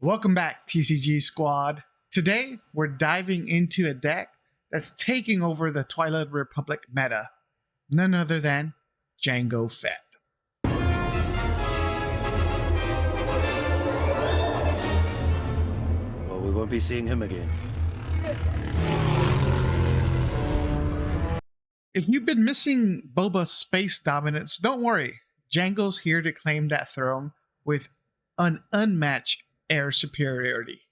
Welcome back, TCG Squad. Today, we're diving into a deck that's taking over the Twilight Republic meta. None other than Jango Fett. Well, we won't be seeing him again. If you've been missing Boba's space dominance, don't worry. Jango's here to claim that throne with an unmatched air superiority.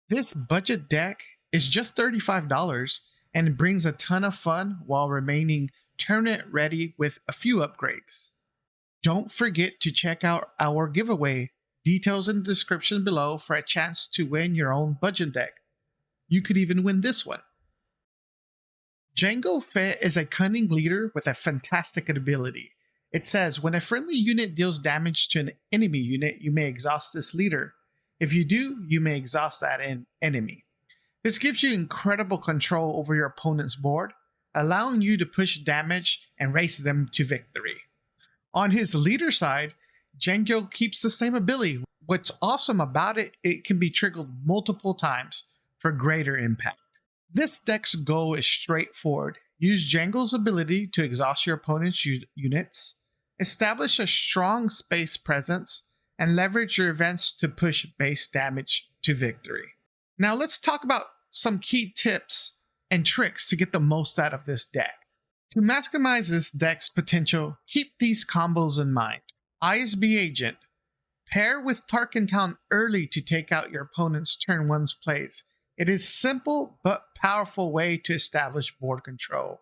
This budget deck is just $35 and brings a ton of fun while remaining tournament ready with a few upgrades. Don't forget to check out our giveaway, details in the description below for a chance to win your own budget deck. You could even win this one. Jango Fett is a cunning leader with a fantastic ability. It says, when a friendly unit deals damage to an enemy unit, you may exhaust this leader. If you do, you may exhaust that enemy. This gives you incredible control over your opponent's board, allowing you to push damage and race them to victory. On his leader side, Jango keeps the same ability. What's awesome about it, it can be triggered multiple times for greater impact. This deck's goal is straightforward. Use Jango's ability to exhaust your opponent's units, establish a strong space presence, and leverage your events to push base damage to victory. Now let's talk about some key tips and tricks to get the most out of this deck. To maximize this deck's potential, keep these combos in mind. ISB Agent. Pair with Tarkin Town early to take out your opponent's turn 1's plays. It is simple but powerful way to establish board control.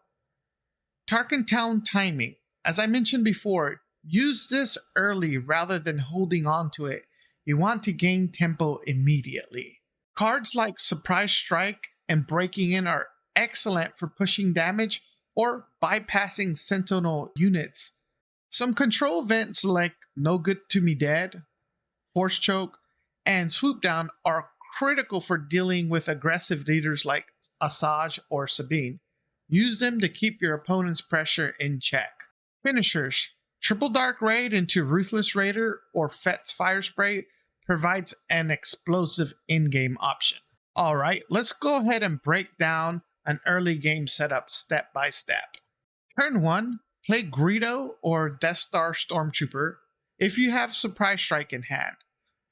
Tarkin Town timing. As I mentioned before, use this early rather than holding on to it. You want to gain tempo immediately. Cards like Surprise Strike and Breaking In are excellent for pushing damage or bypassing Sentinel units. Some control events like No Good to Me Dead, Force Choke, and Swoop Down are critical for dealing with aggressive leaders like Asajj or Sabine. Use them to keep your opponent's pressure in check. Finishers. Triple Dark Raid into Ruthless Raider or Fett's Fire Spray provides an explosive in-game option. Alright, let's go ahead and break down an early game setup step by step. Turn 1, play Greedo or Death Star Stormtrooper if you have Surprise Strike in hand.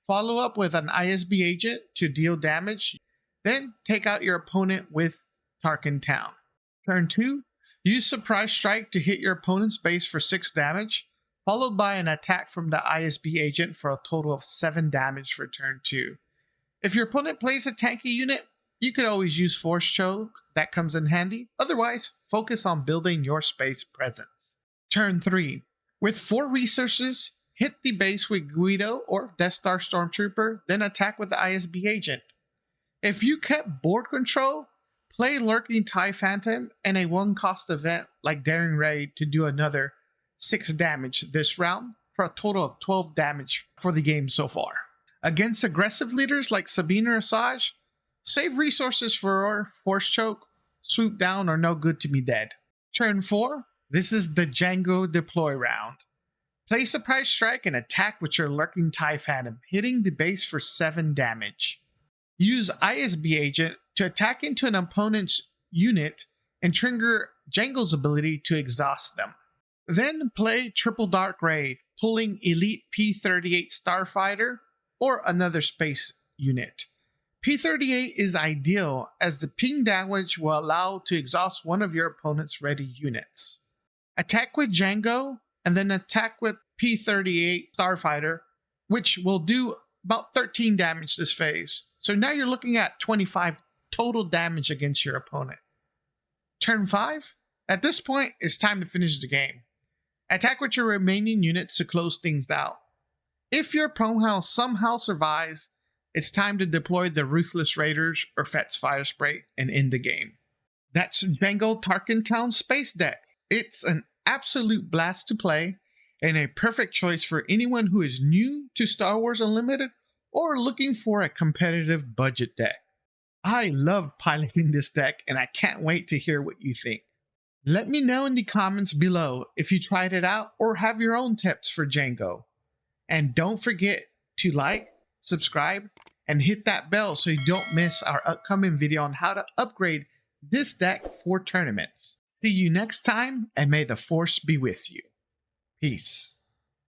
Follow up with an ISB Agent to deal damage, then take out your opponent with Tarkin Town. Turn 2, use Surprise Strike to hit your opponent's base for 6 damage, followed by an attack from the ISB Agent for a total of 7 damage for turn 2. If your opponent plays a tanky unit, you could always use Force Choke, that comes in handy. Otherwise, focus on building your space presence. Turn 3, with 4 resources, hit the base with Guido or Death Star Stormtrooper, then attack with the ISB Agent. If you kept board control, play Lurking TIE Phantom and a 1-cost event like Daring Raid to do another 6 damage this round for a total of 12 damage for the game so far. Against aggressive leaders like Sabine or Asajj, save resources for Force Choke, Swoop Down, or No Good to Me Dead. Turn 4, this is the Jango deploy round. Play Surprise Strike and attack with your Lurking TIE Phantom, hitting the base for 7 damage. Use ISB Agent to attack into an opponent's unit and trigger Jango's ability to exhaust them. Then play Triple Dark Raid, pulling Elite P-38 Starfighter or another space unit. P-38 is ideal as the ping damage will allow to exhaust one of your opponent's ready units. Attack with Jango and then attack with P-38 Starfighter, which will do about 13 damage this phase. So now you're looking at 25 total damage against your opponent. Turn 5, at this point, it's time to finish the game. Attack with your remaining units to close things out. If your opponent somehow survives, it's time to deploy the Ruthless Raiders or Fett's Fire Spray and end the game. That's Jango Tarkin Town Space Deck. It's an absolute blast to play and a perfect choice for anyone who is new to Star Wars Unlimited or looking for a competitive budget deck. I love piloting this deck and I can't wait to hear what you think. Let me know in the comments below if you tried it out or have your own tips for Jango. And don't forget to like, subscribe, and hit that bell so you don't miss our upcoming video on how to upgrade this deck for tournaments. See you next time, and may the Force be with you. Peace.